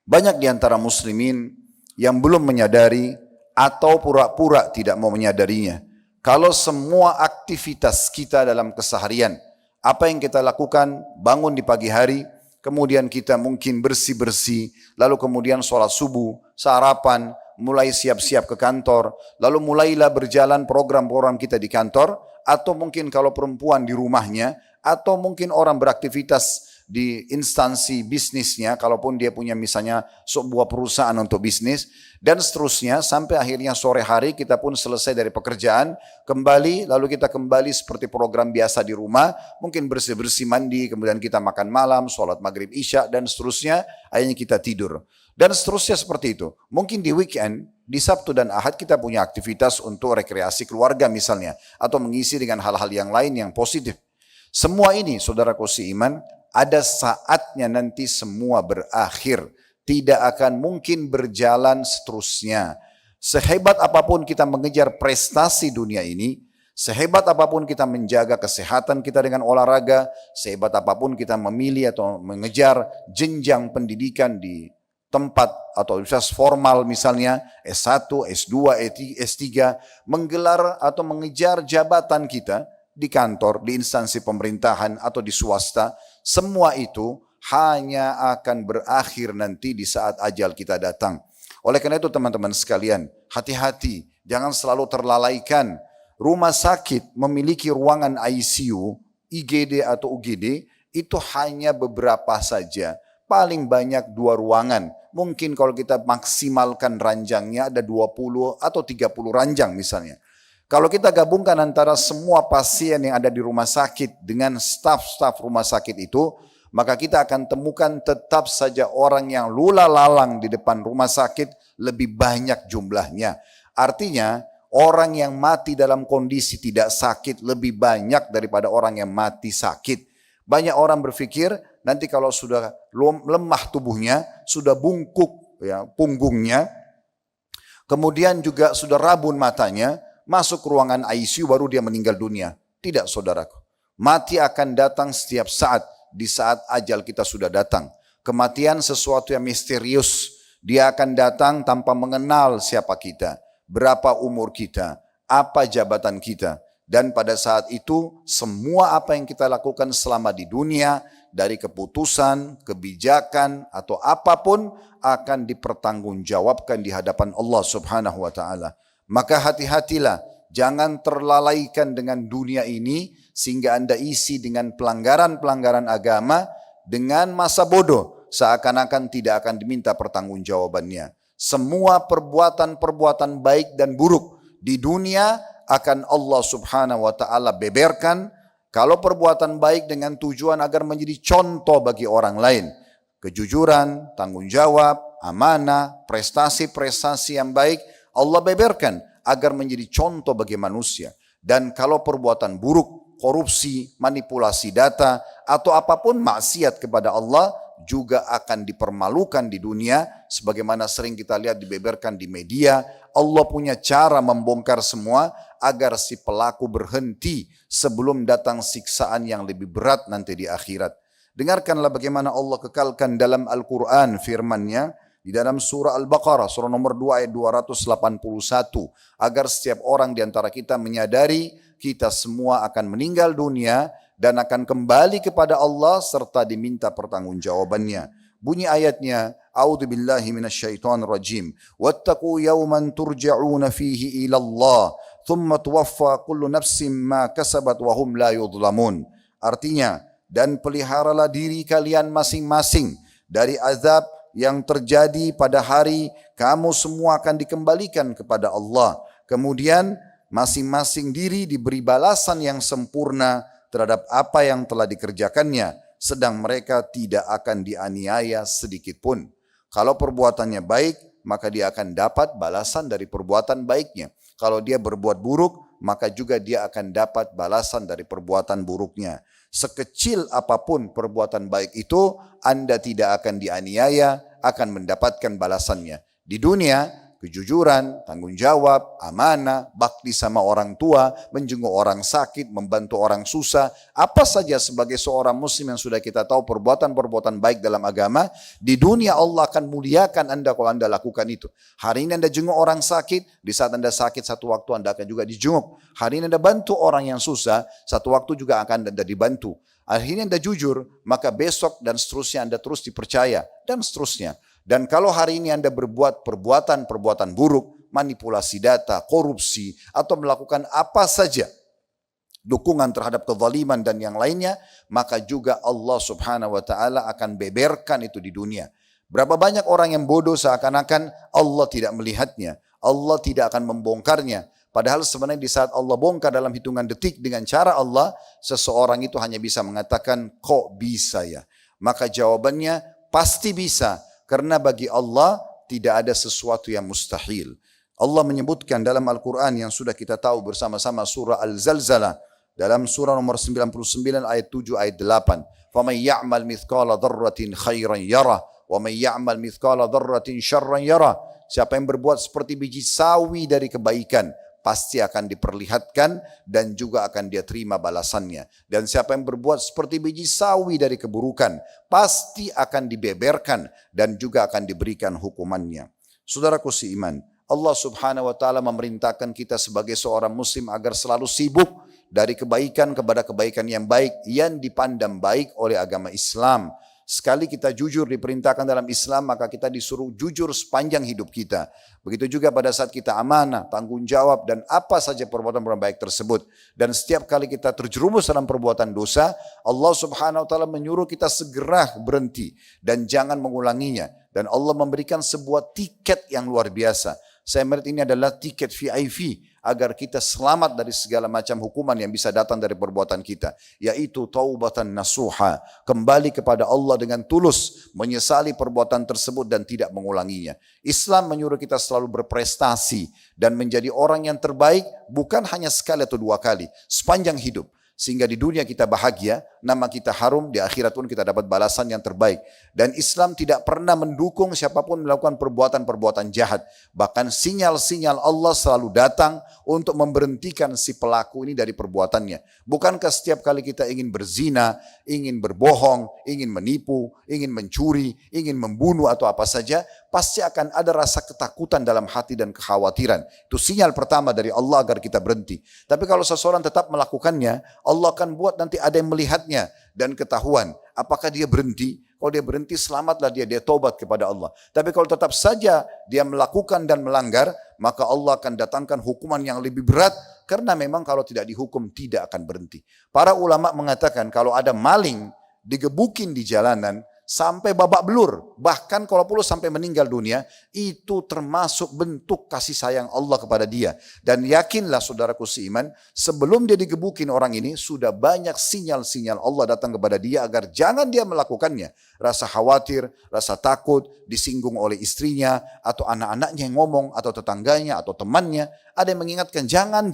Banyak di antara muslimin yang belum menyadari atau pura-pura tidak mau menyadarinya. Kalau semua aktivitas kita dalam keseharian, apa yang kita lakukan, bangun di pagi hari, kemudian kita mungkin bersih-bersih, lalu kemudian sholat subuh, sarapan, mulai siap-siap ke kantor, lalu mulailah berjalan program-program kita di kantor, atau mungkin kalau perempuan di rumahnya, atau mungkin orang beraktivitas di instansi bisnisnya, kalaupun dia punya misalnya sebuah perusahaan untuk bisnis, dan seterusnya, sampai akhirnya sore hari kita pun selesai dari pekerjaan, kembali, lalu kita kembali seperti program biasa di rumah, mungkin bersih-bersih mandi, kemudian kita makan malam, sholat maghrib isya, dan seterusnya, akhirnya kita tidur. Dan seterusnya seperti itu. Mungkin di weekend, di Sabtu dan Ahad kita punya aktivitas untuk rekreasi keluarga misalnya, atau mengisi dengan hal-hal yang lain yang positif. Semua ini, saudaraku seiman, ada saatnya nanti semua berakhir. Tidak akan mungkin berjalan seterusnya. Sehebat apapun kita mengejar prestasi dunia ini, sehebat apapun kita menjaga kesehatan kita dengan olahraga, sehebat apapun kita memilih atau mengejar jenjang pendidikan di tempat atau universitas formal misalnya, S1, S2, S3, menggelar atau mengejar jabatan kita, di kantor, di instansi pemerintahan atau di swasta, semua itu hanya akan berakhir nanti di saat ajal kita datang. Oleh karena itu teman-teman sekalian, hati-hati, jangan selalu terlalaikan. Rumah sakit memiliki ruangan ICU, IGD atau UGD, itu hanya beberapa saja. Paling banyak 2 ruangan. Mungkin kalau kita maksimalkan ranjangnya ada 20 atau 30 ranjang misalnya. Kalau kita gabungkan antara semua pasien yang ada di rumah sakit dengan staf-staf rumah sakit itu, maka kita akan temukan tetap saja orang yang lula lalang di depan rumah sakit lebih banyak jumlahnya. Artinya orang yang mati dalam kondisi tidak sakit lebih banyak daripada orang yang mati sakit. Banyak orang berpikir nanti kalau sudah lemah tubuhnya, sudah bungkuk ya, punggungnya, kemudian juga sudah rabun matanya, masuk ruangan ICU baru dia meninggal dunia. Tidak saudaraku. Mati akan datang setiap saat. Di saat ajal kita sudah datang. Kematian sesuatu yang misterius. Dia akan datang tanpa mengenal siapa kita. Berapa umur kita. Apa jabatan kita. Dan pada saat itu semua apa yang kita lakukan selama di dunia. Dari keputusan, kebijakan atau apapun akan dipertanggungjawabkan di hadapan Allah subhanahu wa ta'ala. Maka hati-hatilah, jangan terlalaikan dengan dunia ini sehingga Anda isi dengan pelanggaran-pelanggaran agama dengan masa bodoh, seakan-akan tidak akan diminta pertanggungjawabannya. Semua perbuatan-perbuatan baik dan buruk di dunia akan Allah subhanahu wa ta'ala beberkan. Kalau perbuatan baik dengan tujuan agar menjadi contoh bagi orang lain, kejujuran, tanggung jawab, amanah, prestasi-prestasi yang baik, Allah beberkan agar menjadi contoh bagi manusia. Dan kalau perbuatan buruk, korupsi, manipulasi data, atau apapun maksiat kepada Allah, juga akan dipermalukan di dunia. Sebagaimana sering kita lihat dibeberkan di media, Allah punya cara membongkar semua agar si pelaku berhenti sebelum datang siksaan yang lebih berat nanti di akhirat. Dengarkanlah bagaimana Allah kekalkan dalam Al-Quran firman-Nya, di dalam surah Al-Baqarah, surah nomor 2 ayat 281. Agar setiap orang di antara kita menyadari kita semua akan meninggal dunia dan akan kembali kepada Allah serta diminta pertanggungjawabannya. Bunyi ayatnya, A'udzubillahi minasyaitonirrajim. Wattaqu yawman turja'una fihi ila Allah, thumma tuwaffa kullu nafsin ma kasabat wa hum la yudhlamun. Artinya, dan peliharalah diri kalian masing-masing dari azab yang terjadi pada hari kamu semua akan dikembalikan kepada Allah. Kemudian masing-masing diri diberi balasan yang sempurna terhadap apa yang telah dikerjakannya. Sedang mereka tidak akan dianiaya sedikit pun. Kalau perbuatannya baik, maka dia akan dapat balasan dari perbuatan baiknya. Kalau dia berbuat buruk, maka juga dia akan dapat balasan dari perbuatan buruknya. Sekecil apapun perbuatan baik itu, Anda tidak akan dianiaya, akan mendapatkan balasannya. Di dunia, kejujuran, tanggung jawab, amanah, bakti sama orang tua, menjenguk orang sakit, membantu orang susah, apa saja sebagai seorang muslim yang sudah kita tahu perbuatan-perbuatan baik dalam agama, di dunia Allah akan muliakan Anda kalau Anda lakukan itu. Hari ini Anda jenguk orang sakit, di saat Anda sakit satu waktu Anda akan juga dijenguk. Hari ini Anda bantu orang yang susah, satu waktu juga akan Anda dibantu. Akhirnya Anda jujur, maka besok dan seterusnya Anda terus dipercaya, dan seterusnya. Dan kalau hari ini Anda berbuat perbuatan-perbuatan buruk, manipulasi data, korupsi, atau melakukan apa saja, dukungan terhadap kezaliman dan yang lainnya, maka juga Allah subhanahu wa ta'ala akan beberkan itu di dunia. Berapa banyak orang yang bodoh seakan-akan Allah tidak melihatnya, Allah tidak akan membongkarnya. Padahal sebenarnya di saat Allah bongkar dalam hitungan detik dengan cara Allah, seseorang itu hanya bisa mengatakan, kok bisa ya? Maka jawabannya pasti bisa. Karena bagi Allah tidak ada sesuatu yang mustahil. Allah menyebutkan dalam Al-Quran yang sudah kita tahu bersama-sama surah Al-Zalzalah. Dalam surah nomor 99 ayat 7 ayat 8. فَمَنْ يَعْمَلْ مِثْقَالَ ذَرَّةٍ خَيْرًا يَرَهُ وَمَنْ يَعْمَلْ مِثْقَالَ ذَرَّةٍ شَرًّا يَرَهُ. Siapa yang berbuat seperti biji sawi dari kebaikan, pasti akan diperlihatkan dan juga akan dia terima balasannya. Dan siapa yang berbuat seperti biji sawi dari keburukan, pasti akan dibeberkan dan juga akan diberikan hukumannya. Saudaraku seiman, Allah subhanahu wa ta'ala memerintahkan kita sebagai seorang muslim agar selalu sibuk dari kebaikan kepada kebaikan yang baik, yang dipandang baik oleh agama Islam. Sekali kita jujur diperintahkan dalam Islam, maka kita disuruh jujur sepanjang hidup kita. Begitu juga pada saat kita amanah, tanggung jawab, dan apa saja perbuatan-perbuatan baik tersebut. Dan setiap kali kita terjerumus dalam perbuatan dosa, Allah subhanahu wa ta'ala menyuruh kita segera berhenti dan jangan mengulanginya. Dan Allah memberikan sebuah tiket yang luar biasa. Saya melihat ini adalah tiket VIP agar kita selamat dari segala macam hukuman yang bisa datang dari perbuatan kita, yaitu taubatan nasuha, kembali kepada Allah dengan tulus, menyesali perbuatan tersebut dan tidak mengulanginya. Islam menyuruh kita selalu berprestasi dan menjadi orang yang terbaik, bukan hanya sekali atau dua kali, sepanjang hidup. Sehingga di dunia kita bahagia, nama kita harum, di akhirat pun kita dapat balasan yang terbaik. Dan Islam tidak pernah mendukung siapapun melakukan perbuatan-perbuatan jahat. Bahkan sinyal-sinyal Allah selalu datang untuk memberhentikan si pelaku ini dari perbuatannya. Bukankah setiap kali kita ingin berzina, ingin berbohong, ingin menipu, ingin mencuri, ingin membunuh atau apa saja, pasti akan ada rasa ketakutan dalam hati dan kekhawatiran. Itu sinyal pertama dari Allah agar kita berhenti. Tapi kalau seseorang tetap melakukannya, Allah akan buat nanti ada yang melihatnya dan ketahuan. Apakah dia berhenti? Kalau dia berhenti, selamatlah dia tobat kepada Allah. Tapi kalau tetap saja dia melakukan dan melanggar, maka Allah akan datangkan hukuman yang lebih berat, karena memang kalau tidak dihukum tidak akan berhenti. Para ulama mengatakan kalau ada maling digebukin di jalanan sampai babak belur, bahkan kalau perlu sampai meninggal dunia, itu termasuk bentuk kasih sayang Allah kepada dia. Dan yakinlah saudaraku seiman, sebelum dia digebukin orang ini, sudah banyak sinyal-sinyal Allah datang kepada dia agar jangan dia melakukannya. Rasa khawatir, rasa takut, disinggung oleh istrinya, atau anak-anaknya yang ngomong, atau tetangganya, atau temannya, ada yang mengingatkan, jangan.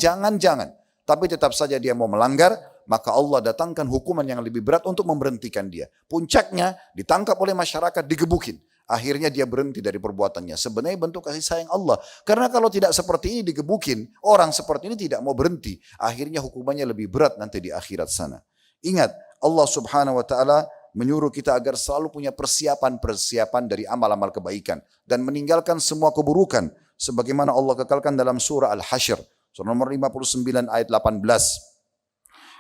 Tapi tetap saja dia mau melanggar, maka Allah datangkan hukuman yang lebih berat untuk memberhentikan dia. Puncaknya ditangkap oleh masyarakat, digebukin. Akhirnya dia berhenti dari perbuatannya. Sebenarnya bentuk kasih sayang Allah. Karena kalau tidak seperti ini digebukin, orang seperti ini tidak mau berhenti. Akhirnya hukumannya lebih berat nanti di akhirat sana. Ingat, Allah subhanahu wa ta'ala menyuruh kita agar selalu punya persiapan dari amal-amal kebaikan. Dan meninggalkan semua keburukan. Sebagaimana Allah kekalkan dalam surah Al-Hasyr. Surah nomor 59 ayat 18.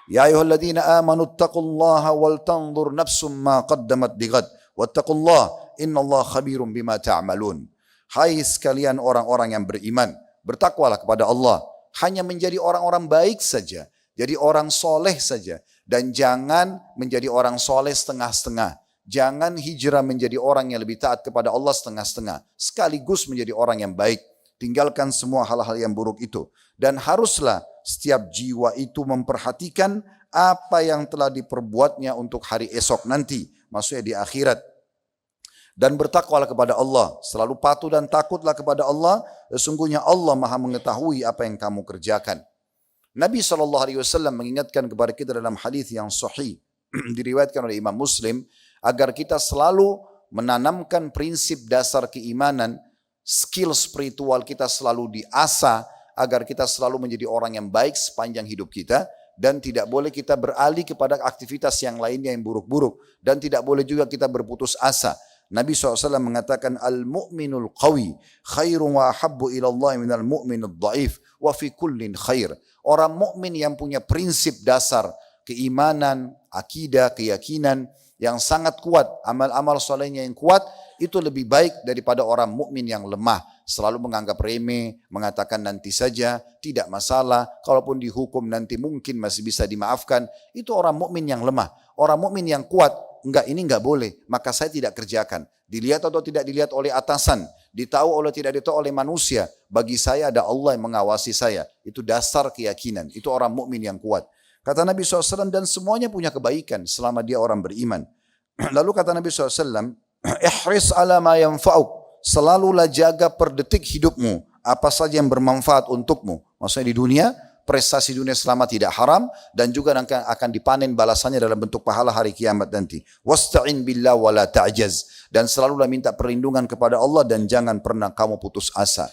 Ya ayyuhalladzina amanu taqullaha wal tanzur nafsum ma qaddamat lighad wattaqullaha innallaha khabirum bima ta'malun. Hai sekalian orang-orang yang beriman, bertakwalah kepada Allah, hanya menjadi orang-orang baik saja, jadi orang soleh saja, dan jangan menjadi orang soleh setengah-setengah. Jangan hijrah menjadi orang yang lebih taat kepada Allah setengah-setengah, sekaligus menjadi orang yang baik. Tinggalkan semua hal-hal yang buruk itu. Dan haruslah setiap jiwa itu memperhatikan apa yang telah diperbuatnya untuk hari esok nanti. Maksudnya di akhirat. Dan bertakwalah kepada Allah. Selalu patuh dan takutlah kepada Allah. Sesungguhnya Allah maha mengetahui apa yang kamu kerjakan. Nabi SAW mengingatkan kepada kita dalam hadis yang sahih. Diriwayatkan oleh Imam Muslim. Agar kita selalu menanamkan prinsip dasar keimanan. skill spiritual kita selalu diasah agar kita selalu menjadi orang yang baik sepanjang hidup kita, dan tidak boleh kita beralih kepada aktivitas yang lainnya yang buruk-buruk, dan tidak boleh juga kita berputus asa. Nabi SAW mengatakan al-mu'minul qawi khairun wa ahabbu ilallah minal mu'minul dhaif wa fi kullin khair. Orang mukmin yang punya prinsip dasar keimanan, akidah, keyakinan yang sangat kuat, amal-amal solehnya yang kuat, itu lebih baik daripada orang mukmin yang lemah, selalu menganggap remeh, mengatakan nanti saja, tidak masalah, kalaupun dihukum nanti mungkin masih bisa dimaafkan. Itu orang mukmin yang lemah. Orang mukmin yang kuat, enggak, ini enggak boleh, maka saya tidak kerjakan. Dilihat atau tidak dilihat oleh atasan, ditahu oleh tidak ditahu oleh manusia, bagi saya ada Allah yang mengawasi saya. Itu dasar keyakinan, itu orang mukmin yang kuat. Kata Nabi SAW, dan semuanya punya kebaikan selama dia orang beriman. Lalu kata Nabi SAW, ihris ala ma yanfa'uk, selalulah jaga per detik hidupmu, apa saja yang bermanfaat untukmu. Maksudnya di dunia, prestasi dunia selama tidak haram, dan juga akan dipanen balasannya dalam bentuk pahala hari kiamat nanti. Wasta'in billah wa la ta'jaz, dan selalulah minta perlindungan kepada Allah dan jangan pernah kamu putus asa.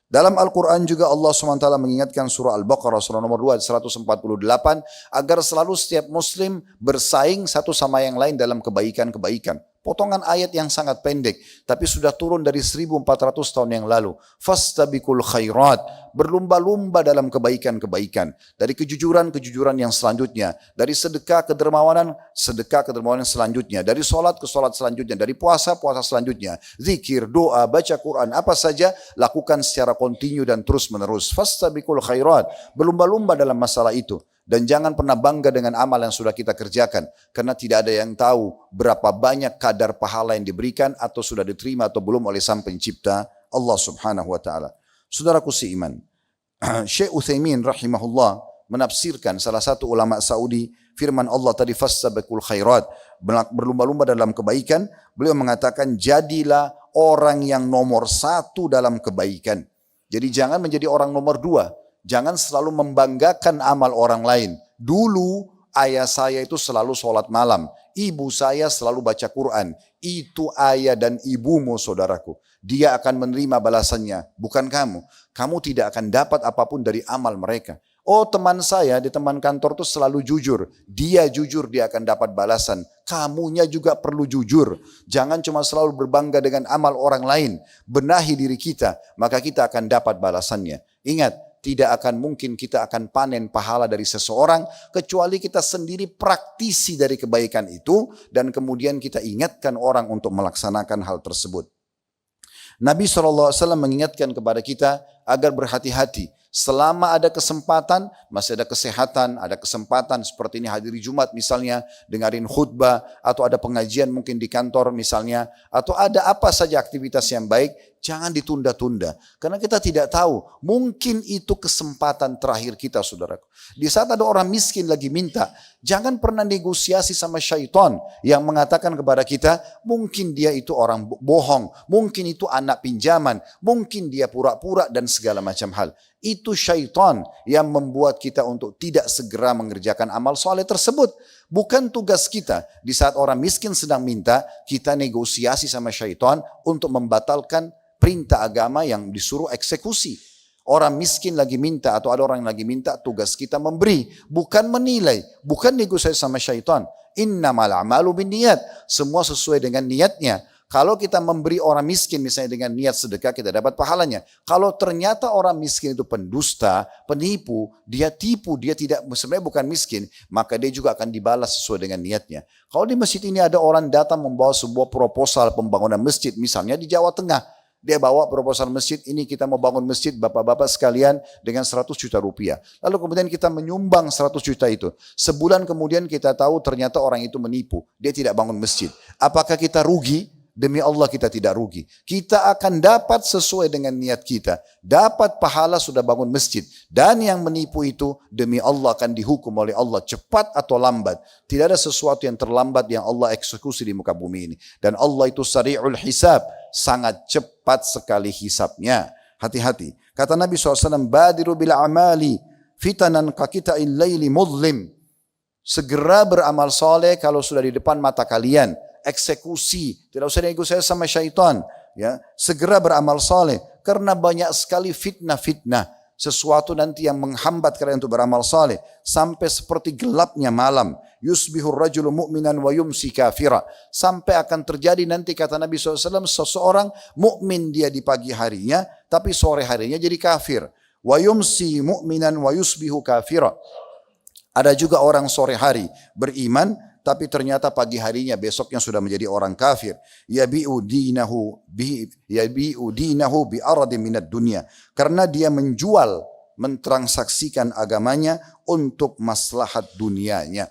Dalam Al-Quran juga Allah SWT mengingatkan surah Al-Baqarah surah nomor 2 148 agar selalu setiap muslim bersaing satu sama yang lain dalam kebaikan-kebaikan. Potongan ayat yang sangat pendek, tapi sudah turun dari 1400 tahun yang lalu. Fastabiqul khairat, berlumba-lumba dalam kebaikan-kebaikan. Dari kejujuran-kejujuran yang selanjutnya. Dari sedekah kedermawanan selanjutnya. Dari solat ke solat selanjutnya. Dari puasa selanjutnya. Zikir, doa, baca Quran, apa saja lakukan secara kontinu dan terus menerus. Fastabiqul khairat, berlumba-lumba dalam masalah itu. Dan jangan pernah bangga dengan amal yang sudah kita kerjakan. Karena tidak ada yang tahu berapa banyak kadar pahala yang diberikan atau sudah diterima atau belum oleh Sang Pencipta Allah Subhanahu wa taala. Saudaraku seiman, Syekh Utsaimin rahimahullah menafsirkan salah satu ulama Saudi firman Allah tadi fastabiqul khairat, berlumba-lumba dalam kebaikan. Beliau mengatakan jadilah orang yang nomor satu dalam kebaikan. Jadi jangan menjadi orang nomor dua. Jangan selalu membanggakan amal orang lain. Dulu ayah saya itu selalu sholat malam. Ibu saya selalu baca Quran. Itu ayah dan ibumu saudaraku. Dia akan menerima balasannya. Bukan kamu. Kamu tidak akan dapat apapun dari amal mereka. Oh teman saya di teman kantor itu selalu jujur. Dia jujur dia akan dapat balasan. Kamunya juga perlu jujur. Jangan cuma selalu berbangga dengan amal orang lain. Benahi diri kita. Maka kita akan dapat balasannya. Ingat. Tidak akan mungkin kita akan panen pahala dari seseorang kecuali kita sendiri praktisi dari kebaikan itu dan kemudian kita ingatkan orang untuk melaksanakan hal tersebut. Nabi SAW mengingatkan kepada kita agar berhati-hati. Selama ada kesempatan, masih ada kesehatan, ada kesempatan seperti ini hadiri Jumat misalnya, dengarin khutbah, atau ada pengajian mungkin di kantor misalnya, atau ada apa saja aktivitas yang baik, jangan ditunda-tunda. Karena kita tidak tahu, mungkin itu kesempatan terakhir kita saudaraku. Di saat ada orang miskin lagi minta, jangan pernah negosiasi sama syaitan yang mengatakan kepada kita, mungkin dia itu orang bohong, mungkin itu anak pinjaman, mungkin dia pura-pura dan segala macam hal. Itu syaitan yang membuat kita untuk tidak segera mengerjakan amal soleh tersebut. Bukan tugas kita di saat orang miskin sedang minta, kita negosiasi sama syaitan untuk membatalkan perintah agama yang disuruh eksekusi. Orang miskin lagi minta atau ada orang yang lagi minta, tugas kita memberi, bukan menilai, bukan negosiasi sama syaitan. Innamal a'malu binniyat, semua sesuai dengan niatnya. Kalau kita memberi orang miskin misalnya dengan niat sedekah, kita dapat pahalanya. Kalau ternyata orang miskin itu pendusta, penipu, dia tipu, dia tidak sebenarnya bukan miskin, maka dia juga akan dibalas sesuai dengan niatnya. Kalau di masjid ini ada orang datang membawa sebuah proposal pembangunan masjid, misalnya di Jawa Tengah, dia bawa proposal masjid, ini kita mau bangun masjid bapak-bapak sekalian dengan 100 juta rupiah. Lalu kemudian kita menyumbang 100 juta itu. Sebulan kemudian kita tahu ternyata orang itu menipu, dia tidak bangun masjid. Apakah kita rugi? Demi Allah kita tidak rugi. Kita akan dapat sesuai dengan niat kita. Dapat pahala sudah bangun masjid. Dan yang menipu itu demi Allah akan dihukum oleh Allah cepat atau lambat. Tidak ada sesuatu yang terlambat yang Allah eksekusi di muka bumi ini. Dan Allah itu sari'ul hisab. Sangat cepat sekali hisabnya. Hati-hati. Kata Nabi SAW, Badiru bil amali fitanan kakita'il layli mudlim. Segera beramal soleh kalau sudah di depan mata kalian. Eksekusi, tidak usah negosiasi sama syaitan. ya, segera beramal saleh karena banyak sekali fitnah-fitnah. Sesuatu nanti yang menghambat kalian untuk beramal saleh sampai seperti gelapnya malam. Yusbihur rajulu mu'minan wa yumsi kafira. Sampai akan terjadi nanti kata Nabi SAW, seseorang mukmin dia di pagi harinya, tapi sore harinya jadi kafir. Wa yumsi mu'minan wa yusbihu kafira. Ada juga orang sore hari beriman, tapi ternyata pagi harinya besoknya sudah menjadi orang kafir. Yabi'u dinahu bi aradin minad dunya. Karena dia menjual, mentransaksikan agamanya untuk maslahat dunianya.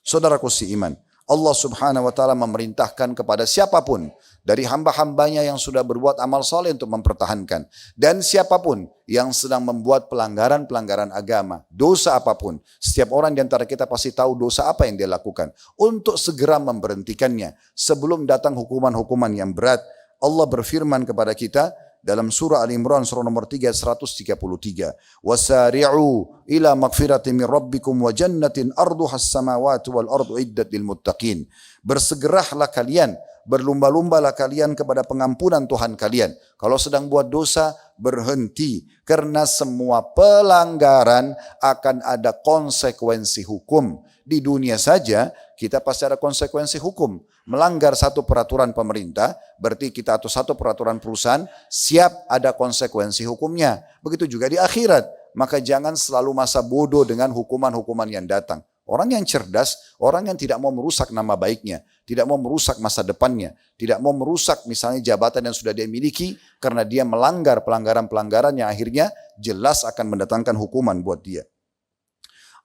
Saudaraku seiman, Allah subhanahu wa ta'ala memerintahkan kepada siapapun dari hamba-hambanya yang sudah berbuat amal soleh untuk mempertahankan. Dan siapapun yang sedang membuat pelanggaran-pelanggaran agama, dosa apapun. Setiap orang di antara kita pasti tahu dosa apa yang dia lakukan. Untuk segera memberhentikannya sebelum datang hukuman-hukuman yang berat. Allah berfirman kepada kita dalam surah Al-Imran surah nomor 3 133. Wasari'u ila magfiratin min rabbikum wa jannatin arduhas samawati wal ardu iddat lil muttaqin. Bersegeralah kalian, berlumba-lumbalah kalian kepada pengampunan Tuhan kalian. Kalau sedang buat dosa, berhenti. Karena semua pelanggaran akan ada konsekuensi hukum. Di dunia saja kita pasti ada konsekuensi hukum. Melanggar satu peraturan pemerintah, berarti kita atau satu peraturan perusahaan, siap ada konsekuensi hukumnya. Begitu juga di akhirat. Maka jangan selalu masa bodoh dengan hukuman-hukuman yang datang. Orang yang cerdas, orang yang tidak mau merusak nama baiknya, tidak mau merusak masa depannya, tidak mau merusak misalnya jabatan yang sudah dia miliki, karena dia melanggar pelanggaran-pelanggaran yang akhirnya jelas akan mendatangkan hukuman buat dia.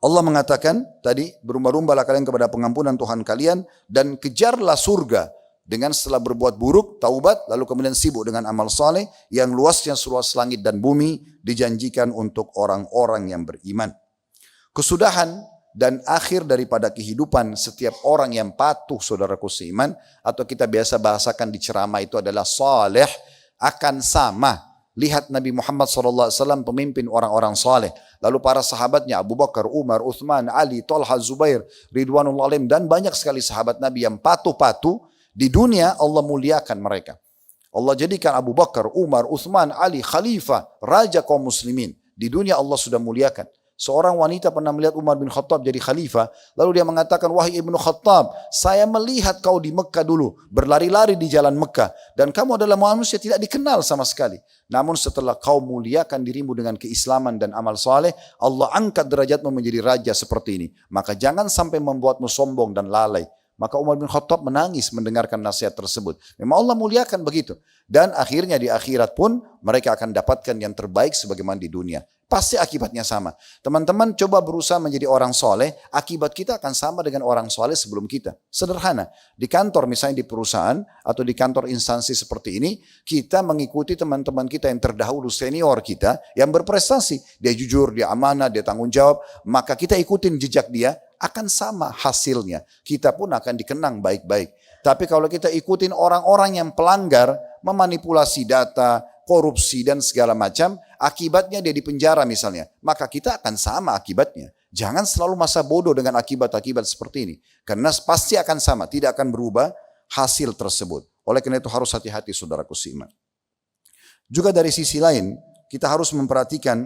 Allah mengatakan tadi, berlumba-lumbalah kalian kepada pengampunan Tuhan kalian dan kejarlah surga dengan setelah berbuat buruk, taubat, lalu kemudian sibuk dengan amal saleh yang luasnya seluas langit dan bumi dijanjikan untuk orang-orang yang beriman. Kesudahan dan akhir daripada kehidupan setiap orang yang patuh, saudaraku seiman, atau kita biasa bahasakan di ceramah itu adalah saleh, akan sama. Lihat Nabi Muhammad SAW pemimpin orang-orang saleh. Lalu para sahabatnya Abu Bakar, Umar, Uthman, Ali, Talha, Zubair, Ridwanullah alaihim, dan banyak sekali sahabat Nabi yang patuh-patuh. Di dunia Allah muliakan mereka. Allah jadikan Abu Bakar, Umar, Uthman, Ali, khalifah, raja kaum muslimin. Di dunia Allah sudah muliakan. Seorang wanita pernah melihat Umar bin Khattab jadi khalifah. Lalu dia mengatakan, wahai Ibnu Khattab, saya melihat kau di Mekah dulu, berlari-lari di jalan Mekah. Dan kamu adalah manusia tidak dikenal sama sekali. Namun setelah kau muliakan dirimu dengan keislaman dan amal saleh, Allah angkat derajatmu menjadi raja seperti ini. Maka jangan sampai membuatmu sombong dan lalai. Maka Umar bin Khattab menangis mendengarkan nasihat tersebut. Memang Allah muliakan begitu. Dan akhirnya di akhirat pun mereka akan dapatkan yang terbaik sebagaimana di dunia. Pasti akibatnya sama. Teman-teman coba berusaha menjadi orang soleh, akibat kita akan sama dengan orang soleh sebelum kita. Sederhana. Di kantor misalnya di perusahaan atau di kantor instansi seperti ini, kita mengikuti teman-teman kita yang terdahulu senior kita yang berprestasi. Dia jujur, dia amanah, dia tanggung jawab. Maka kita ikutin jejak dia, akan sama hasilnya. Kita pun akan dikenang baik-baik. Tapi kalau kita ikutin orang-orang yang pelanggar, memanipulasi data, korupsi dan segala macam, akibatnya dia dipenjara misalnya. Maka kita akan sama akibatnya. Jangan selalu masa bodoh dengan akibat-akibat seperti ini. Karena pasti akan sama, tidak akan berubah hasil tersebut. Oleh karena itu harus hati-hati saudaraku seiman. Juga dari sisi lain, kita harus memperhatikan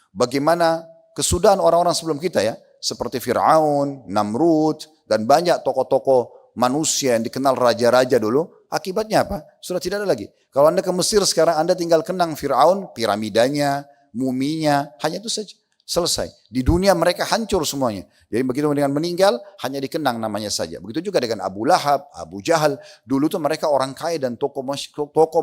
bagaimana kesudahan orang-orang sebelum kita ya. Seperti Fir'aun, Namrud, dan banyak tokoh-tokoh manusia yang dikenal raja-raja dulu. Akibatnya apa? Sudah tidak ada lagi. Kalau Anda ke Mesir sekarang, Anda tinggal kenang Fir'aun, piramidanya, muminya, hanya itu saja. Selesai. Di dunia mereka hancur semuanya. Jadi begitu dengan meninggal, hanya dikenang namanya saja. Begitu juga dengan Abu Lahab, Abu Jahal. Dulu tuh mereka orang kaya dan tokoh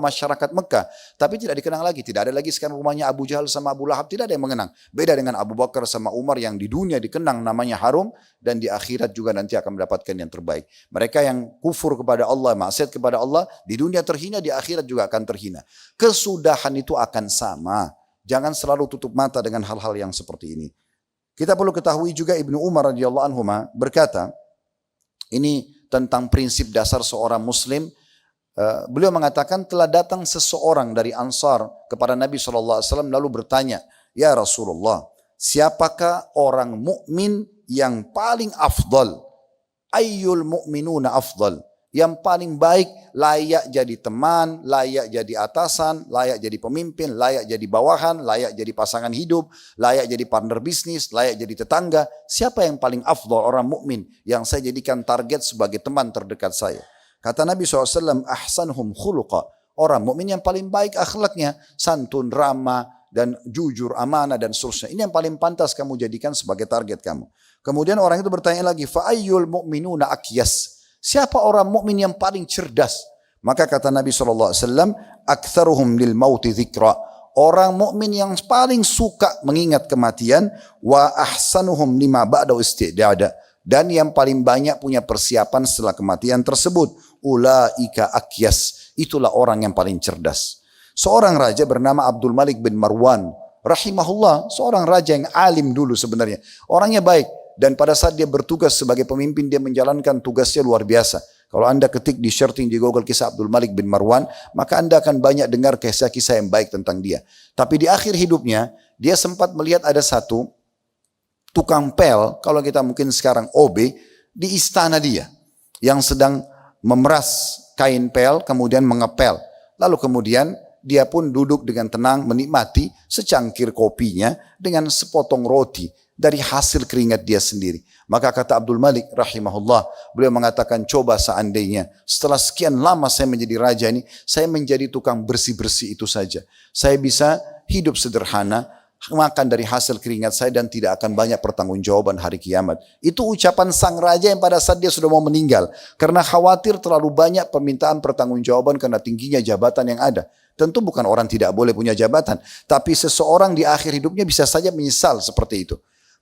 masyarakat Mekah. Tapi tidak dikenang lagi. Tidak ada lagi sekarang rumahnya Abu Jahal sama Abu Lahab. Tidak ada yang mengenang. Beda dengan Abu Bakar sama Umar yang di dunia dikenang namanya harum. Dan di akhirat juga nanti akan mendapatkan yang terbaik. Mereka yang kufur kepada Allah, maksiat kepada Allah. Di dunia terhina, di akhirat juga akan terhina. Kesudahan itu akan sama. Jangan selalu tutup mata dengan hal-hal yang seperti ini. Kita perlu ketahui juga Ibnu Umar radhiyallahu anhu berkata, ini tentang prinsip dasar seorang muslim. Beliau mengatakan telah datang seseorang dari Ansar kepada Nabi SAW lalu bertanya, ya Rasulullah, siapakah orang mukmin yang paling afdal? Ayyul mu'minuna afdal? Yang paling baik layak jadi teman, layak jadi atasan, layak jadi pemimpin, layak jadi bawahan, layak jadi pasangan hidup, layak jadi partner bisnis, layak jadi tetangga. Siapa yang paling afdal orang mukmin yang saya jadikan target sebagai teman terdekat saya? Kata Nabi SAW, ahsanhum khuluqa. Orang mukmin yang paling baik akhlaknya, santun, ramah, dan jujur, amanah, dan seterusnya. Ini yang paling pantas kamu jadikan sebagai target kamu. Kemudian orang itu bertanya lagi, fa'ayyul mu'minuna akyas. Siapa orang mukmin yang paling cerdas? Maka kata Nabi SAW, aktsaruhum lil mauti dzikra. Orang mukmin yang paling suka mengingat kematian, wa ahsanuhum lima ba'da istidada. Dan yang paling banyak punya persiapan setelah kematian tersebut. Ulaika akyas. Itulah orang yang paling cerdas. Seorang raja bernama Abdul Malik bin Marwan. Rahimahullah, seorang raja yang alim dulu sebenarnya. Orangnya baik. Dan pada saat dia bertugas sebagai pemimpin, dia menjalankan tugasnya luar biasa. Kalau anda ketik di searching di Google kisah Abdul Malik bin Marwan, maka anda akan banyak dengar kisah-kisah yang baik tentang dia. Tapi di akhir hidupnya, dia sempat melihat ada satu tukang pel, kalau kita mungkin sekarang OB, di istana dia. Yang sedang memeras kain pel, kemudian mengepel. Lalu kemudian dia pun duduk dengan tenang menikmati secangkir kopinya dengan sepotong roti dari hasil keringat dia sendiri. Maka kata Abdul Malik rahimahullah, beliau mengatakan, coba seandainya setelah sekian lama saya menjadi raja ini, saya menjadi tukang bersih-bersih itu saja. Saya bisa hidup sederhana, makan dari hasil keringat saya dan tidak akan banyak pertanggungjawaban hari kiamat. Itu ucapan sang raja yang pada saat dia sudah mau meninggal. Karena khawatir terlalu banyak permintaan pertanggungjawaban karena tingginya jabatan yang ada. Tentu bukan orang tidak boleh punya jabatan. Tapi seseorang di akhir hidupnya bisa saja menyesal seperti itu.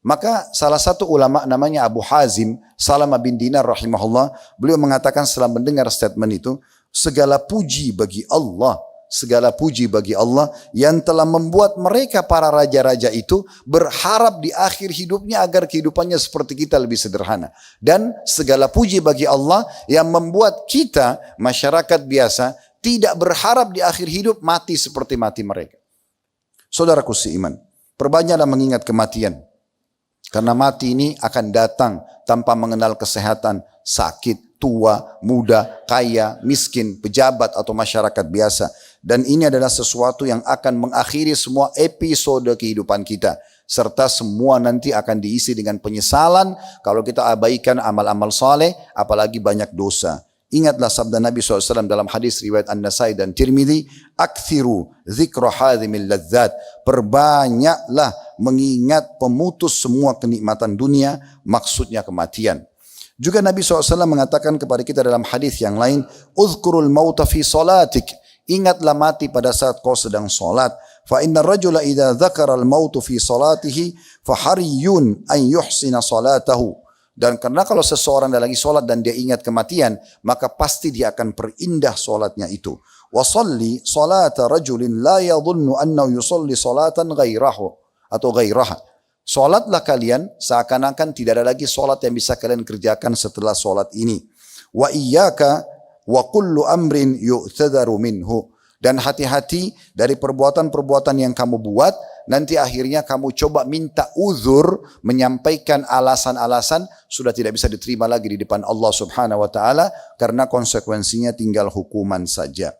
Maka salah satu ulama namanya Abu Hazim Salamah bin Dinar rahimahullah, beliau mengatakan setelah mendengar statement itu, segala puji bagi Allah, segala puji bagi Allah yang telah membuat mereka para raja-raja itu berharap di akhir hidupnya agar kehidupannya seperti kita lebih sederhana. Dan segala puji bagi Allah yang membuat kita masyarakat biasa tidak berharap di akhir hidup mati seperti mati mereka. Saudaraku seiman, perbanyaklah mengingat kematian. Karena mati ini akan datang tanpa mengenal kesehatan, sakit, tua, muda, kaya, miskin, pejabat atau masyarakat biasa. Dan ini adalah sesuatu yang akan mengakhiri semua episode kehidupan kita. Serta semua nanti akan diisi dengan penyesalan kalau kita abaikan amal-amal saleh, apalagi banyak dosa. Ingatlah sabda Nabi SAW dalam hadis riwayat An-Nasai dan Tirmidzi, akthiru dzikra hadhimil ladzat, perbanyaklah mengingat pemutus semua kenikmatan dunia, maksudnya kematian. Juga Nabi SAW mengatakan kepada kita dalam hadis yang lain, uzkurul mauta fi salatik, ingatlah mati pada saat kau sedang salat. Fa inna rajula idza dzakara al-mautu fi salatihi fa hariyun an yuhsina salatahu. Dan karena kalau seseorang lagi solat dan dia ingat kematian, maka pasti dia akan perindah solatnya itu. Wasalli salata rajulin la yadhunnu annahu yusalli salatan ghairahu atau ghairaha. Solatlah kalian seakan-akan tidak ada lagi solat yang bisa kalian kerjakan setelah solat ini. Wa iyyaka wa kullu amrin yu'tadharu minhu. Dan hati-hati dari perbuatan-perbuatan yang kamu buat, nanti akhirnya kamu coba minta uzur, menyampaikan alasan-alasan, sudah tidak bisa diterima lagi di depan Allah Subhanahu wa taala karena konsekuensinya tinggal hukuman saja.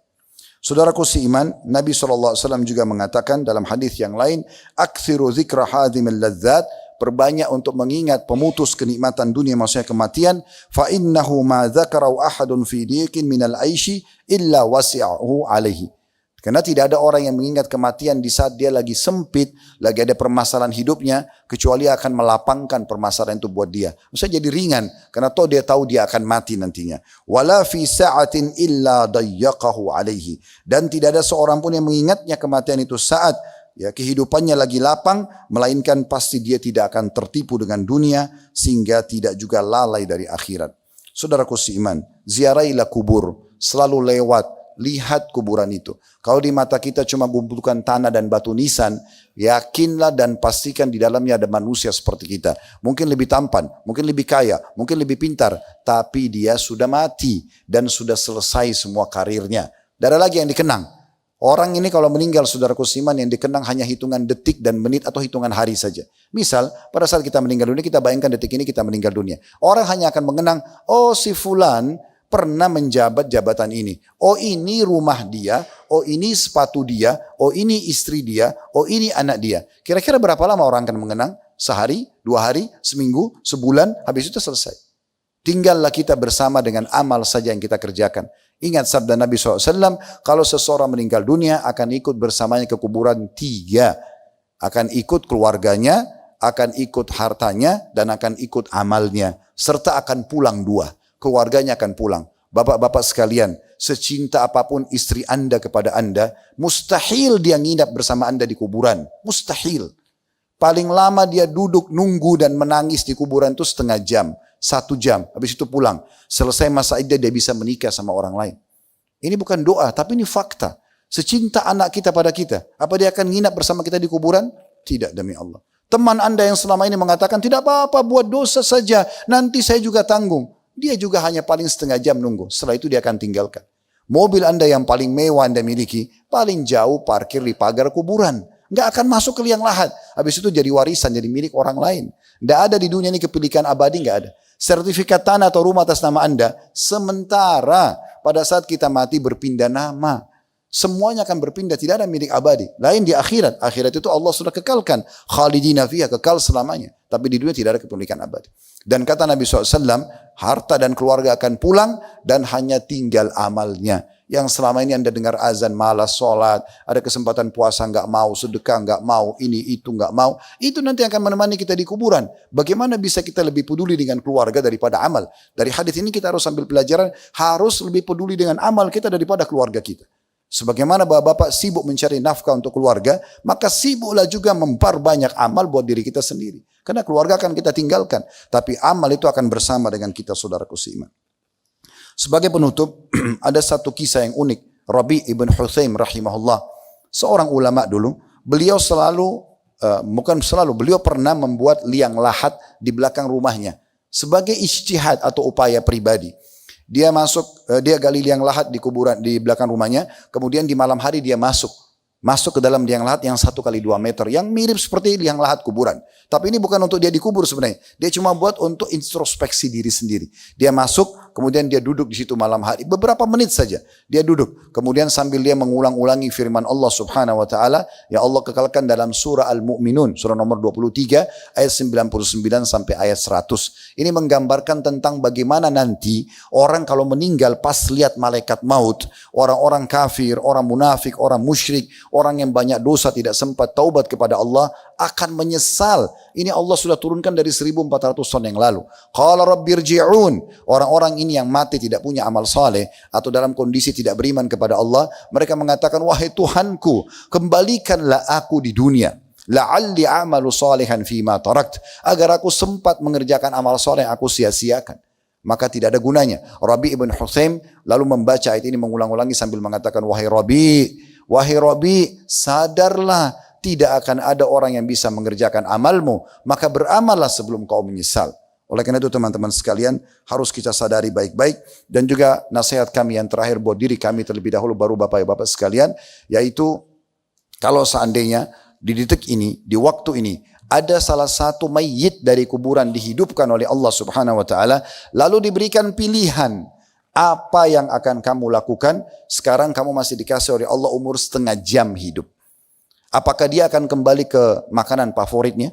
Saudaraku seiman, Nabi SAW juga mengatakan dalam hadis yang lain, aktsiru dzikra hadhimil ladzat, perbanyak untuk mengingat pemutus kenikmatan dunia, maksudnya kematian. Fa innahu ma dzakarahu ahadun fi diqin minal aishi illa wasi'ahu alaihi. Karena tidak ada orang yang mengingat kematian di saat dia lagi sempit, lagi ada permasalahan hidupnya, kecuali akan melapangkan permasalahan itu buat dia. Maksudnya jadi ringan, karena toh dia tahu dia akan mati nantinya. Wala fi sa'atin illa dayyaqahu alaihi. Dan tidak ada seorang pun yang mengingatnya kematian itu saat ya kehidupannya lagi lapang, melainkan pasti dia tidak akan tertipu dengan dunia, sehingga tidak juga lalai dari akhirat. Saudaraku seiman, ziarailah kubur, selalu lewat, lihat kuburan itu. Kalau di mata kita cuma bukan tanah dan batu nisan, yakinlah dan pastikan di dalamnya ada manusia seperti kita. Mungkin lebih tampan, mungkin lebih kaya, mungkin lebih pintar, tapi dia sudah mati dan sudah selesai semua karirnya. Tidak ada lagi yang dikenang. Orang ini kalau meninggal, saudaraku seiman, yang dikenang hanya hitungan detik dan menit atau hitungan hari saja. Misal pada saat kita meninggal dunia, kita bayangkan detik ini kita meninggal dunia. Orang hanya akan mengenang, oh si fulan pernah menjabat jabatan ini. Oh ini rumah dia, oh ini sepatu dia, oh ini istri dia, oh ini anak dia. Kira-kira berapa lama orang akan mengenang? Sehari, 2 hari, seminggu, sebulan, habis itu selesai. Tinggallah kita bersama dengan amal saja yang kita kerjakan. Ingat sabda Nabi SAW, kalau seseorang meninggal dunia akan ikut bersamanya ke kuburan 3. Akan ikut keluarganya, akan ikut hartanya, dan akan ikut amalnya. Serta akan pulang 2. Keluarganya akan pulang. Bapak-bapak sekalian, secinta apapun istri Anda kepada Anda, mustahil dia nginap bersama Anda di kuburan. Mustahil. Paling lama dia duduk nunggu dan menangis di kuburan itu setengah jam. 1 jam, habis itu pulang. Selesai masa iddah dia bisa menikah sama orang lain. Ini bukan doa, tapi ini fakta. Secinta anak kita pada kita. Apa dia akan nginap bersama kita di kuburan? Tidak, demi Allah. Teman Anda yang selama ini mengatakan, tidak apa-apa, buat dosa saja. Nanti saya juga tanggung. Dia juga hanya paling setengah jam nunggu. Setelah itu dia akan tinggalkan. Mobil Anda yang paling mewah Anda miliki, paling jauh parkir di pagar kuburan. Nggak akan masuk ke liang lahat. Habis itu jadi warisan, jadi milik orang lain. Nggak ada di dunia ini kepemilikan abadi, nggak ada. Sertifikat tanah atau rumah atas nama Anda, sementara pada saat kita mati berpindah nama. Semuanya akan berpindah, tidak ada milik abadi. Lain di akhirat. Akhirat itu Allah sudah kekalkan. Khalidina fiha, kekal selamanya. Tapi di dunia tidak ada kepemilikan abadi. Dan kata Nabi SAW, harta dan keluarga akan pulang dan hanya tinggal amalnya. Yang selama ini Anda dengar azan, malas sholat, ada kesempatan puasa nggak mau, sedekah nggak mau, ini itu nggak mau, itu nanti akan menemani kita di kuburan. Bagaimana bisa kita lebih peduli dengan keluarga daripada amal? Dari hadis ini kita harus ambil pelajaran, harus lebih peduli dengan amal kita daripada keluarga kita. Sebagaimana bapak-bapak sibuk mencari nafkah untuk keluarga, maka sibuklah juga memperbanyak amal buat diri kita sendiri. Karena keluarga akan kita tinggalkan, tapi amal itu akan bersama dengan kita, saudaraku seiman. Sebagai penutup, ada satu kisah yang unik. Rabi' ibn Huthaim rahimahullah, seorang ulama dulu, beliau beliau pernah membuat liang lahat di belakang rumahnya. Sebagai ijtihad atau upaya pribadi. Dia gali liang lahat di kuburan, di belakang rumahnya, kemudian di malam hari dia masuk ke dalam liang lahat yang 1 kali 2 meter, yang mirip seperti liang lahat kuburan. Tapi ini bukan untuk dia dikubur sebenarnya. Dia cuma buat untuk introspeksi diri sendiri. Dia masuk, kemudian dia duduk di situ malam hari. Beberapa menit saja dia duduk. Kemudian sambil dia mengulang-ulangi firman Allah Subhanahu wa taala, ya Allah kekalkan dalam surah Al-Mu'minun, surah nomor 23 ayat 99 sampai ayat 100. Ini menggambarkan tentang bagaimana nanti orang kalau meninggal pas lihat malaikat maut, orang-orang kafir, orang munafik, orang musyrik, orang yang banyak dosa tidak sempat taubat kepada Allah akan menyesal. Ini Allah sudah turunkan dari 1400 tahun yang lalu. Qala rabbirji'un. Orang-orang ini yang mati tidak punya amal saleh atau dalam kondisi tidak beriman kepada Allah, mereka mengatakan, wahai Tuhanku, kembalikanlah aku di dunia. La'alli amalu salihan fima tarakt, agar aku sempat mengerjakan amal saleh yang aku sia-siakan. Maka tidak ada gunanya. Rabi' ibn Huthaim lalu membaca ayat ini mengulang-ulangi sambil mengatakan, wahai Rabi', sadarlah, tidak akan ada orang yang bisa mengerjakan amalmu, maka beramallah sebelum kau menyesal. Oleh karena itu teman-teman sekalian, harus kita sadari baik-baik, dan juga nasihat kami yang terakhir buat diri kami terlebih dahulu, baru bapak-bapak sekalian, yaitu kalau seandainya di detik ini, di waktu ini, ada salah satu mayit dari kuburan dihidupkan oleh Allah Subhanahu wa taala, lalu diberikan pilihan, apa yang akan kamu lakukan? Sekarang kamu masih dikasih oleh Allah umur setengah jam hidup. Apakah dia akan kembali ke makanan favoritnya?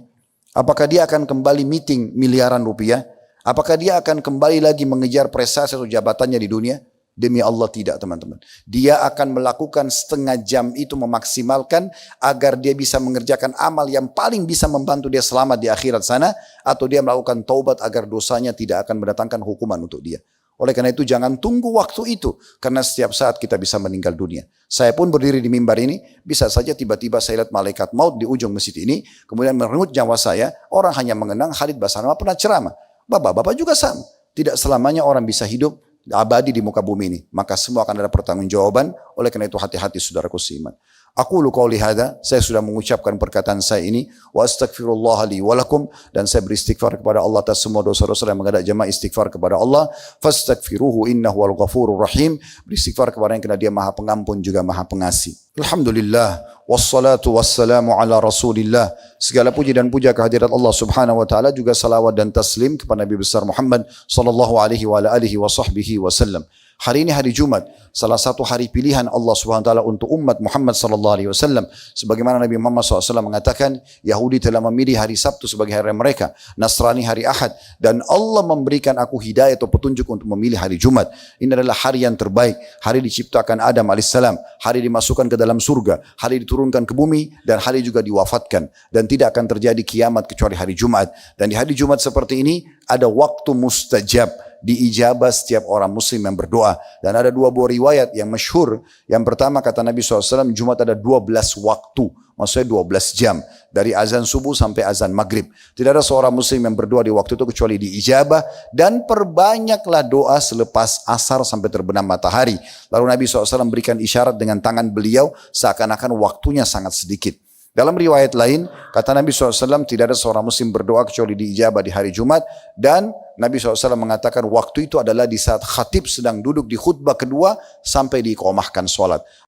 Apakah dia akan kembali meeting miliaran rupiah? Apakah dia akan kembali lagi mengejar prestasi atau jabatannya di dunia? Demi Allah tidak, teman-teman. Dia akan melakukan setengah jam itu memaksimalkan agar dia bisa mengerjakan amal yang paling bisa membantu dia selamat di akhirat sana, atau dia melakukan taubat agar dosanya tidak akan mendatangkan hukuman untuk dia. Oleh karena itu jangan tunggu waktu itu, karena setiap saat kita bisa meninggal dunia. Saya pun berdiri di mimbar ini, bisa saja tiba-tiba saya lihat malaikat maut di ujung masjid ini, kemudian merenggut nyawa saya. Orang hanya mengenang Khalid Basalamah pernah ceramah. Bapak-bapak juga sama. Tidak selamanya orang bisa hidup abadi di muka bumi ini. Maka semua akan ada pertanggungjawaban. Oleh karena itu hati-hati saudaraku seiman. Aqulu qauli hadza, saya sudah mengucapkan perkataan saya ini, wa astaghfirullah li wa lakum, dan saya beristighfar kepada Allah atas semua dosa-dosa dan mengajak jemaah istighfar kepada Allah. Fastaghfiruhu innahu wal ghafurur rahim. Beristighfar kepada yang, karena dia Maha Pengampun juga Maha Pengasih. Alhamdulillah wassalatu wassalamu ala Rasulillah. Segala puji dan puja kehadirat Allah Subhanahu wa taala, juga salawat dan taslim kepada Nabi besar Muhammad sallallahu alaihi wa alihi wa sahbihi wasallam. Hari ini hari Jumat, salah satu hari pilihan Allah Subhanahu wa taala untuk umat Muhammad sallallahu alaihi wasallam. Sebagaimana Nabi Muhammad SAW mengatakan, Yahudi telah memilih hari Sabtu sebagai hari mereka, Nasrani hari Ahad, dan Allah memberikan aku hidayah atau petunjuk untuk memilih hari Jumat. Ini adalah hari yang terbaik, hari diciptakan Adam alaihissalam, hari dimasukkan ke dalam surga, hari diturunkan ke bumi, dan hari juga diwafatkan, dan tidak akan terjadi kiamat kecuali hari Jumat. Dan di hari Jumat seperti ini ada waktu mustajab, diijabah setiap orang muslim yang berdoa. Dan ada dua buah riwayat yang masyhur. Yang pertama kata Nabi SAW, Jumat ada 12 waktu, maksudnya 12 jam, dari azan subuh sampai azan maghrib. Tidak ada seorang muslim yang berdoa di waktu itu kecuali diijabah. Dan perbanyaklah doa selepas asar sampai terbenam matahari. Lalu Nabi SAW berikan isyarat dengan tangan beliau, seakan-akan waktunya sangat sedikit. Dalam riwayat lain, kata Nabi SAW, tidak ada seorang muslim berdoa kecuali diijabah di hari Jumat. Dan Nabi SAW mengatakan waktu itu adalah di saat khatib sedang duduk di khutbah kedua sampai diiqamahkan sholat.